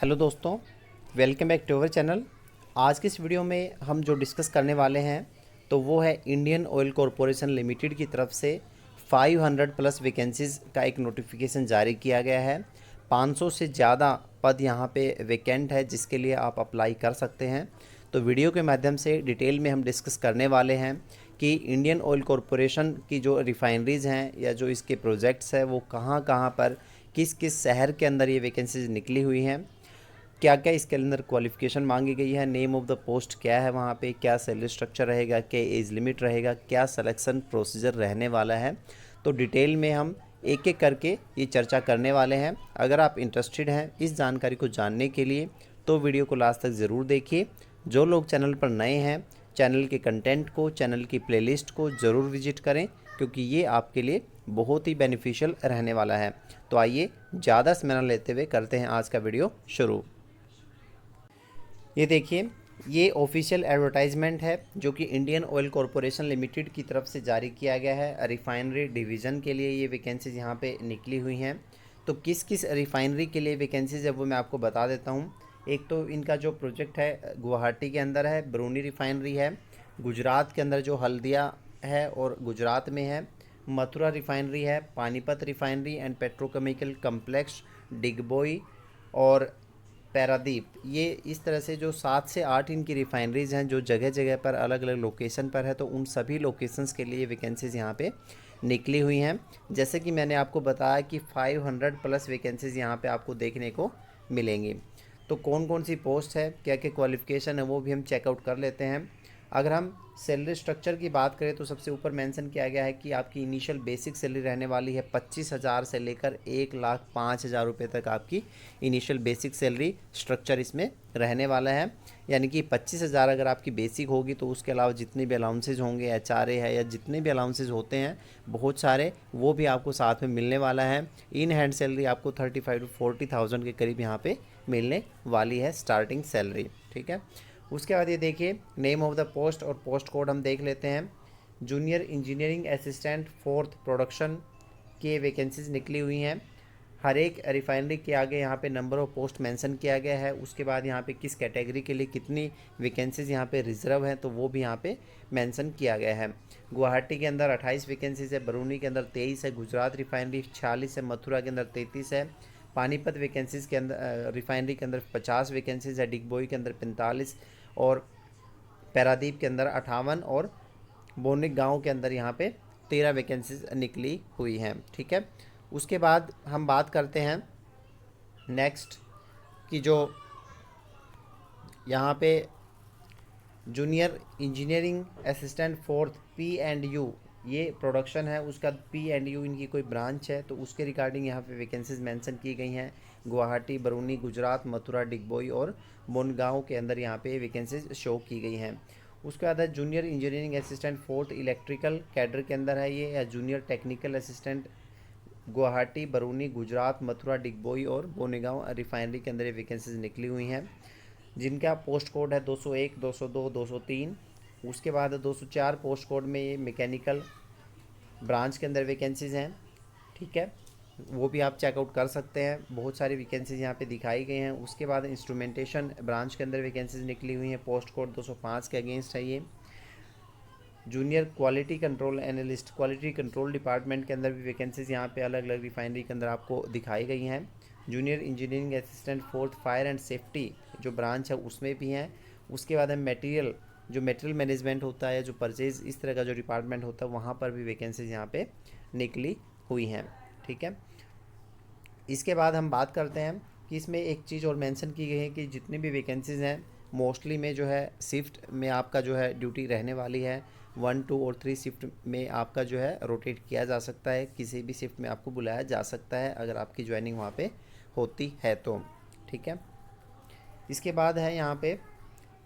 Hello दोस्तों, welcome back to our channel. आज की इस वीडियो में हम जो डिस्कस करने वाले हैं तो वो है इंडियन ऑयल कॉरपोरेशन लिमिटेड की तरफ से 500 प्लस वैकेंसीज़ का एक नोटिफिकेशन जारी किया गया है। 500 से ज़्यादा पद यहाँ पे वैकेंट है जिसके लिए आप अप्लाई कर सकते हैं। तो वीडियो के माध्यम से डिटेल में हम डिस्कस करने वाले हैं कि इंडियन ऑयल कॉरपोरेशन की जो रिफाइनरीज़ हैं या जो इसके प्रोजेक्ट्स हैं वो कहाँ कहाँ पर किस किस शहर के अंदर ये वैकेंसीज निकली हुई हैं, क्या क्या इसके अंदर क्वालिफ़िकेशन मांगी गई है, नेम ऑफ़ द पोस्ट क्या है, वहाँ पे क्या सैलरी स्ट्रक्चर रहेगा, क्या एज लिमिट रहेगा, क्या सिलेक्शन प्रोसीजर रहने वाला है। तो डिटेल में हम एक एक करके ये चर्चा करने वाले हैं। अगर आप इंटरेस्टेड हैं इस जानकारी को जानने के लिए तो वीडियो को लास्ट तक ज़रूर देखिए। जो लोग चैनल पर नए हैं, चैनल के कंटेंट को, चैनल की प्लेलिस्ट को ज़रूर विजिट करें क्योंकि ये आपके लिए बहुत ही बेनिफिशियल रहने वाला है। तो आइए ज़्यादा समय न लेते हुए करते हैं आज का वीडियो शुरू। ये देखिए, ये ऑफिशियल एडवर्टाइजमेंट है जो कि इंडियन ऑयल कॉरपोरेशन लिमिटेड की तरफ से जारी किया गया है। रिफाइनरी डिवीज़न के लिए ये वैकेंसीज यहाँ पे निकली हुई हैं। तो किस किस रिफाइनरी के लिए वैकेंसीज है वो मैं आपको बता देता हूँ। एक तो इनका जो प्रोजेक्ट है गुवाहाटी के अंदर है, बरूनी रिफाइनरी है। गुजरात के अंदर जो हल्दिया है और गुजरात में है। मथुरा रिफाइनरी है, Panipat refinery and petrochemical complex, Digboi और पैरादीप। ये इस तरह से जो 7 से 8 इनकी रिफाइनरीज़ हैं जो जगह जगह पर अलग अलग लोकेशन पर है, तो उन सभी लोकेशंस के लिए वैकेंसीज़ यहाँ पे निकली हुई हैं। जैसे कि मैंने आपको बताया कि 500 प्लस वैकेंसीज़ यहाँ पे आपको देखने को मिलेंगी। तो कौन कौन सी पोस्ट है, क्या क्या क्वालिफ़िकेशन है वो भी हम चेकआउट कर लेते हैं। अगर हम सैलरी स्ट्रक्चर की बात करें तो सबसे ऊपर मेंशन किया गया है कि आपकी इनिशियल बेसिक सैलरी रहने वाली है 25,000 से लेकर 1,05,000 रुपये तक आपकी इनिशियल बेसिक सैलरी स्ट्रक्चर इसमें रहने वाला है। यानी कि 25,000 अगर आपकी बेसिक होगी तो उसके अलावा जितने भी अलाउंसेज होंगे, HRA है या जितने भी अलाउंसेज होते हैं बहुत सारे, वो भी आपको साथ में मिलने वाला है। इन हैंड सैलरी आपको 35 to 40,000 के करीब यहाँ पे मिलने वाली है स्टार्टिंग सैलरी। ठीक है, उसके बाद ये देखिए नेम ऑफ द पोस्ट और पोस्ट कोड हम देख लेते हैं। Junior engineering assistant 4th production के वैकेंसीज निकली हुई हैं। हर एक रिफाइनरी के आगे यहाँ पे नंबर ऑफ पोस्ट मेंशन किया गया है। उसके बाद यहाँ पे किस कैटेगरी के लिए कितनी वैकेंसीज यहाँ पे रिजर्व हैं तो वो भी यहाँ पे मेंशन किया गया है। गुवाहाटी के अंदर 28 वैकेंसीज है, बरूनी के अंदर 23 है, गुजरात रिफाइनरी 46 है, मथुरा के अंदर 33 है, पानीपत वैकेंसीज के अंदर रिफाइनरी के अंदर 50 वैकेंसीज है, डिगबोई के अंदर 45 और पैरादीप के अंदर 58 और बोनिक गांव के अंदर यहाँ पे 13 वैकेंसीज निकली हुई हैं। ठीक है, उसके बाद हम बात करते हैं नेक्स्ट कि जो यहाँ पे junior engineering assistant 4th P&U ये प्रोडक्शन है, उसका P&U इनकी कोई ब्रांच है तो उसके रिगार्डिंग यहाँ पे वैकेंसीज मेंशन की गई हैं। गुवाहाटी, बरूनी, गुजरात, मथुरा, डिगबोई और बोनगांव के अंदर यहाँ पे वैकेंसीज शो की गई हैं। उसके बाद है junior engineering assistant 4th electrical cadre के अंदर है ये, या junior technical assistant Guwahati, बरूनी, Gujarat, Mathura, Digboi और बोनेगांव रिफाइनरी के अंदर ये वैकेंसीज निकली हुई हैं जिनका पोस्ट कोड है 201, 202, 203। उसके बाद 204 पोस्ट कोड में ये मैकेनिकल ब्रांच के अंदर वैकेंसीज़ हैं। ठीक है, वो भी आप चेकआउट कर सकते हैं, बहुत सारी वैकेंसीज यहाँ पे दिखाई गई हैं। उसके बाद इंस्ट्रूमेंटेशन ब्रांच के अंदर वैकेंसीज निकली हुई हैं, पोस्ट कोड 205 के अगेंस्ट है ये। Junior quality control analyst quality control department के अंदर भी वैकेंसीज यहाँ पे अलग अलग रिफाइनरी के अंदर आपको दिखाई गई हैं। Junior engineering assistant 4th fire and safety जो ब्रांच है उसमें भी हैं। उसके बाद है मटेरियल, जो मटेरियल मैनेजमेंट होता है, जो परचेज इस तरह का जो डिपार्टमेंट होता है वहाँ पर भी वैकेंसीज यहाँ पे निकली हुई हैं। ठीक है, इसके बाद हम बात करते हैं कि इसमें एक चीज़ और मेंशन की गई है कि जितनी भी वैकेंसीज़ हैं मोस्टली में जो है शिफ्ट में आपका जो है ड्यूटी रहने वाली है। 1, 2 और 3 शिफ्ट में आपका जो है रोटेट किया जा सकता है, किसी भी शिफ्ट में आपको बुलाया जा सकता है अगर आपकी ज्वाइनिंग वहाँ पे होती है तो। ठीक है, इसके बाद है यहाँ पे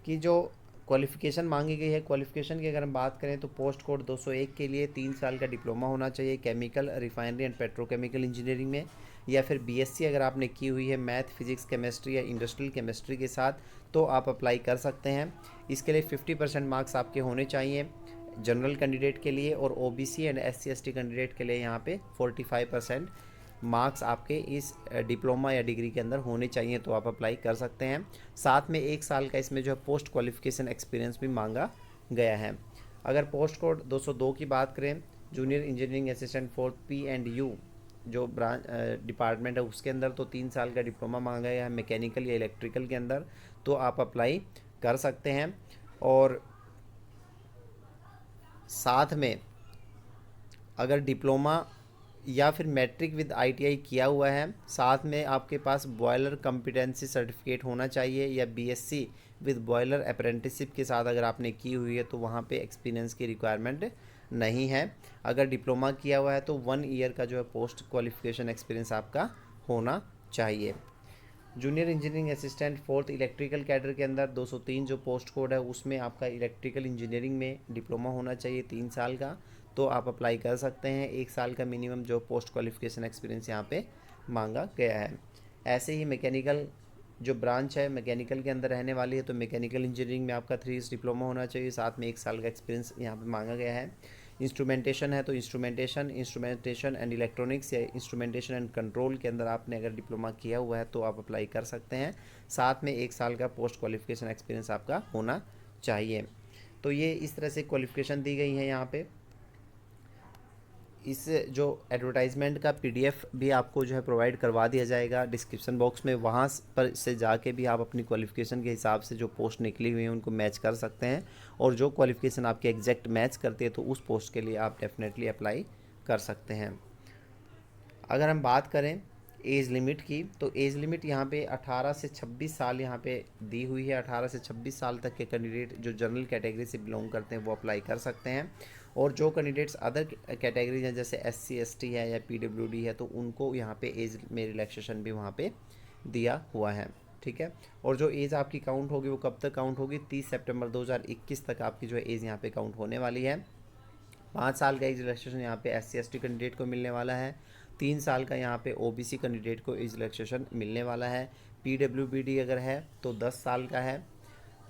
कि जो क्वालिफ़िकेशन मांगी गई है, क्वालिफ़िकेशन की अगर हम बात करें तो पोस्ट कोड 201 के लिए 3 साल का डिप्लोमा होना चाहिए chemical, refinery and petrochemical engineering में, या फिर बीएससी अगर आपने की हुई है मैथ, फिजिक्स, केमिस्ट्री या इंडस्ट्रियल केमिस्ट्री के साथ तो आप अप्लाई कर सकते हैं। इसके लिए 50% मार्क्स आपके होने चाहिए जनरल कैंडिडेट के लिए, और OBC and SC ST candidate के लिए यहाँ पे 45% मार्क्स आपके इस डिप्लोमा या डिग्री के अंदर होने चाहिए तो आप अप्लाई कर सकते हैं। साथ में 1 साल का इसमें जो है पोस्ट क्वालिफिकेशन एक्सपीरियंस भी मांगा गया है। अगर पोस्ट कोड 202 की बात करें, junior engineering assistant for P&U जो ब्रांच डिपार्टमेंट है उसके अंदर, तो 3 साल का डिप्लोमा मांगा गया है मैकेनिकल या इलेक्ट्रिकल के अंदर, तो आप अप्लाई कर सकते हैं। और साथ में अगर डिप्लोमा या फिर मैट्रिक विद ITI किया हुआ है, साथ में आपके पास बॉयलर कॉम्पिटेंसी सर्टिफिकेट होना चाहिए, या BSc विद बॉयलर अप्रेंटिसशिप के साथ अगर आपने की हुई है तो वहाँ पे एक्सपीरियंस की रिक्वायरमेंट नहीं है। अगर डिप्लोमा किया हुआ है तो 1 ईयर का जो है पोस्ट क्वालिफिकेशन एक्सपीरियंस आपका होना चाहिए। Junior engineering assistant fourth electrical cadre के अंदर 203 जो पोस्ट कोड है उसमें आपका इलेक्ट्रिकल इंजीनियरिंग में डिप्लोमा होना चाहिए 3 साल का, तो आप अप्लाई कर सकते हैं। 1 साल का मिनिमम जो पोस्ट क्वालिफिकेशन एक्सपीरियंस यहाँ पे मांगा गया है। ऐसे ही मैकेनिकल जो ब्रांच है मैकेनिकल के अंदर रहने वाली है, तो मैकेनिकल इंजीनियरिंग में आपका 3 ईयर्स डिप्लोमा होना चाहिए, साथ में 1 साल का एक्सपीरियंस यहाँ पे मांगा गया है। इंस्ट्रूमेंटेशन है तो इंस्ट्रूमेंटेशन एंड इलेक्ट्रॉनिक्स या इंस्ट्रूमेंटेशन एंड कंट्रोल के अंदर आपने अगर डिप्लोमा किया हुआ है तो आप अप्लाई कर सकते हैं। साथ में 1 साल का पोस्ट क्वालिफिकेशन एक्सपीरियंस आपका होना चाहिए। तो ये इस तरह से क्वालिफिकेशन दी गई है यहाँ पे। इस जो एडवर्टाइजमेंट का PDF भी आपको जो है प्रोवाइड करवा दिया जाएगा डिस्क्रिप्शन बॉक्स में, वहाँ पर से जाके भी आप अपनी क्वालिफ़िकेशन के हिसाब से जो पोस्ट निकली हुई हैं उनको मैच कर सकते हैं, और जो क्वालिफ़िकेशन आपके एग्जैक्ट मैच करती है तो उस पोस्ट के लिए आप डेफिनेटली अप्लाई कर सकते हैं। अगर हम बात करें एज लिमिट की, तो एज लिमिट यहाँ पे 18 से 26 साल यहाँ पे दी हुई है। 18 से 26 साल तक के कैंडिडेट जो जनरल कैटेगरी से बिलोंग करते हैं वो अप्लाई कर सकते हैं, और जो कैंडिडेट्स अदर कैटेगरीज हैं जैसे SC ST है या PWD है तो उनको यहाँ पे एज में रिलैक्सेशन भी वहाँ पे दिया हुआ है। ठीक है, और जो एज आपकी काउंट होगी वो कब तक काउंट होगी, 30 सितंबर 2021 तक आपकी जो है एज यहाँ पे काउंट होने वाली है। 5 साल का एज रिलैक्सेशन यहाँ पे SC ST कैंडिडेट को मिलने वाला है। 3 साल का यहाँ पे OBC कैंडिडेट को एज रिलैक्सेशन मिलने वाला है। PWBD अगर है तो 10 साल का है,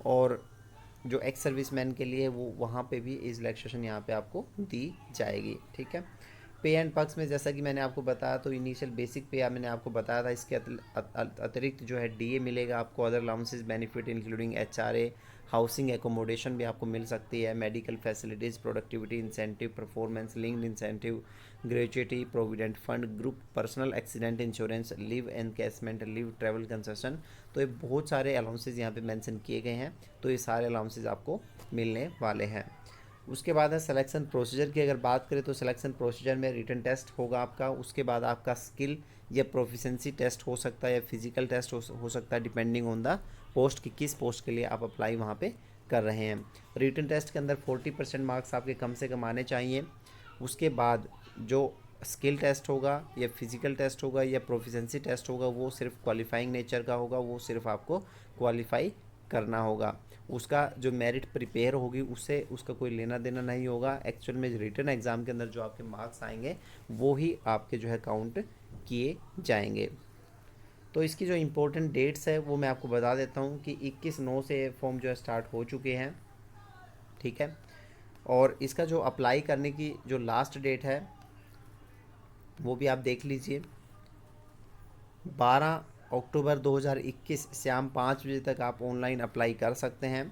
और जो एक्स सर्विसमैन के लिए वो वहाँ पे भी एज रिलैक्सेशन यहाँ पे आपको दी जाएगी। ठीक है, पे एंड पर्क्स में जैसा कि मैंने आपको बताया, तो इनिशियल बेसिक पे मैंने आपको बताया था, इसके अतिरिक्त जो है DA मिलेगा आपको, other allowances benefit including HRA, housing accommodation भी आपको मिल सकती है, medical facilities, productivity incentive, performance linked incentive, gratuity, provident fund, group personal accident insurance, leave encashment, leave travel concession. तो ये बहुत सारे अलाउंसेस यहाँ पे मेंशन किए गए हैं, तो ये सारे अलाउंसेस आपको मिलने वाले हैं। उसके बाद है सिलेक्शन प्रोसीजर की अगर बात करें, तो सिलेक्शन प्रोसीजर में रिटन टेस्ट होगा आपका, उसके बाद आपका स्किल या प्रोफिशेंसी टेस्ट हो सकता है या फिजिकल टेस्ट हो सकता है, डिपेंडिंग ऑन द पोस्ट कि किस पोस्ट के लिए आप अप्लाई वहाँ पे कर रहे हैं। रिटन टेस्ट के अंदर 40% मार्क्स आपके कम से कम आने चाहिए। उसके बाद जो स्किल टेस्ट होगा या फिजिकल टेस्ट होगा या प्रोफिशेंसी टेस्ट होगा वो सिर्फ क्वालिफाइंग नेचर का होगा, वो सिर्फ आपको क्वालिफाई करना होगा। उसका जो मेरिट प्रिपेयर होगी उससे उसका कोई लेना देना नहीं होगा। एक्चुअल में रिटन एग्ज़ाम के अंदर जो आपके मार्क्स आएंगे वो ही आपके जो है काउंट किए जाएंगे। तो इसकी जो इम्पोर्टेंट डेट्स है वो मैं आपको बता देता हूँ कि 21/9 से फॉर्म जो है स्टार्ट हो चुके हैं। ठीक है, और इसका जो अप्लाई करने की जो लास्ट डेट है वो भी आप देख लीजिए, 12 अक्टूबर 2021 शाम 5 बजे तक आप ऑनलाइन अप्लाई कर सकते हैं।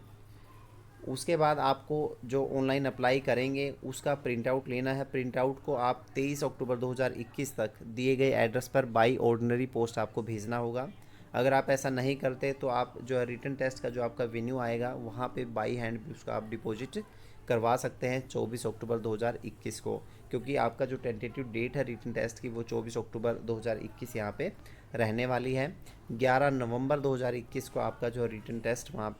उसके बाद आपको जो ऑनलाइन अप्लाई करेंगे उसका प्रिंट आउट लेना है। प्रिंट आउट को आप 23 अक्टूबर 2021 तक दिए गए एड्रेस पर बाई ऑर्डिनरी पोस्ट आपको भेजना होगा। अगर आप ऐसा नहीं करते तो आप जो है रिटन टेस्ट का जो आपका वेन्यू आएगा वहाँ पे बाई हैंड भी उसका आप डिपॉजिट करवा सकते हैं 24 अक्टूबर 2021 को, क्योंकि आपका जो टेंटेटिव डेट है रिटन टेस्ट की वो 24 अक्टूबर 2021 यहाँ पे रहने वाली है। 11 नवंबर 2021 को आपका जो रिटन टेस्ट वहाँ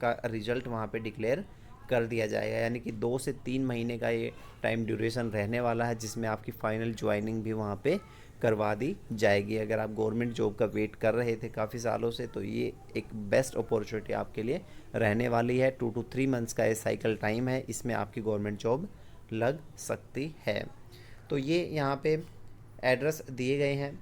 का रिज़ल्ट वहाँ पे डिक्लेयर कर दिया जाएगा, यानी कि 2 से 3 महीने का ये टाइम ड्यूरेशन रहने वाला है, जिसमें आपकी फ़ाइनल ज्वाइनिंग भी वहाँ पे करवा दी जाएगी। अगर आप गवर्नमेंट जॉब का वेट कर रहे थे काफ़ी सालों से तो ये एक बेस्ट अपॉर्चुनिटी आपके लिए रहने वाली है। 2 to 3 मंथ्स का ये साइकिल टाइम है, इसमें आपकी गवर्नमेंट जॉब लग सकती है। तो ये यहाँ पे एड्रेस दिए गए हैं।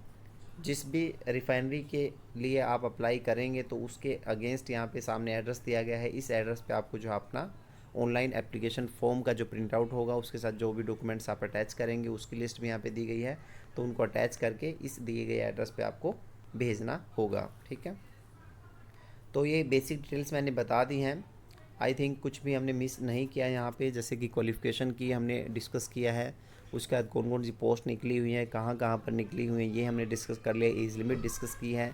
जिस भी रिफाइनरी के लिए आप अप्लाई करेंगे तो उसके अगेंस्ट यहाँ पे सामने एड्रेस दिया गया है। इस एड्रेस पे आपको जो अपना ऑनलाइन एप्लीकेशन फॉर्म का जो प्रिंट आउट होगा उसके साथ जो भी डॉक्यूमेंट्स आप अटैच करेंगे उसकी लिस्ट भी यहाँ पे दी गई है, तो उनको अटैच करके इस दिए गए एड्रेस पे आपको भेजना होगा। ठीक है, तो ये बेसिक डिटेल्स मैंने बता दी हैं। आई थिंक कुछ भी हमने मिस नहीं किया यहाँ पे, जैसे कि क्वालिफ़िकेशन की हमने डिस्कस किया है, उसके बाद कौन कौन सी पोस्ट निकली हुई हैं, कहाँ कहाँ पर निकली हुई हैं, ये हमने डिस्कस कर लिया। एज लिमिट डिस्कस की है।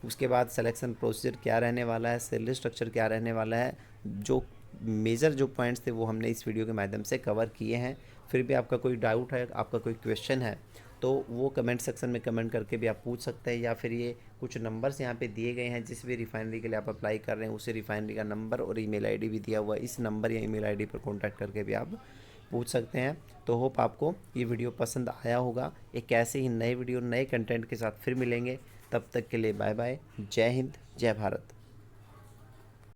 उसके बाद सिलेक्शन प्रोसीजर क्या रहने वाला है, सैलरी स्ट्रक्चर क्या रहने वाला है, जो मेजर जो पॉइंट्स थे वो हमने इस वीडियो के माध्यम से कवर किए हैं। फिर भी आपका कोई डाउट है, आपका कोई क्वेश्चन है, तो वो कमेंट सेक्शन में कमेंट करके भी आप पूछ सकते हैं, या फिर ये कुछ नंबर्स यहाँ पे दिए गए हैं, जिस भी रिफाइनरी के लिए आप अप्लाई कर रहे हैं उसी रिफाइनरी का नंबर और ईमेल आईडी भी दिया हुआ है। इस नंबर या ईमेल आईडी पर कॉन्टैक्ट करके भी आप पूछ सकते हैं। तो होप आपको ये वीडियो पसंद आया होगा। एक ऐसे ही नए वीडियो नए कंटेंट के साथ फिर मिलेंगे, तब तक के लिए बाय बाय। जय हिंद, जय भारत।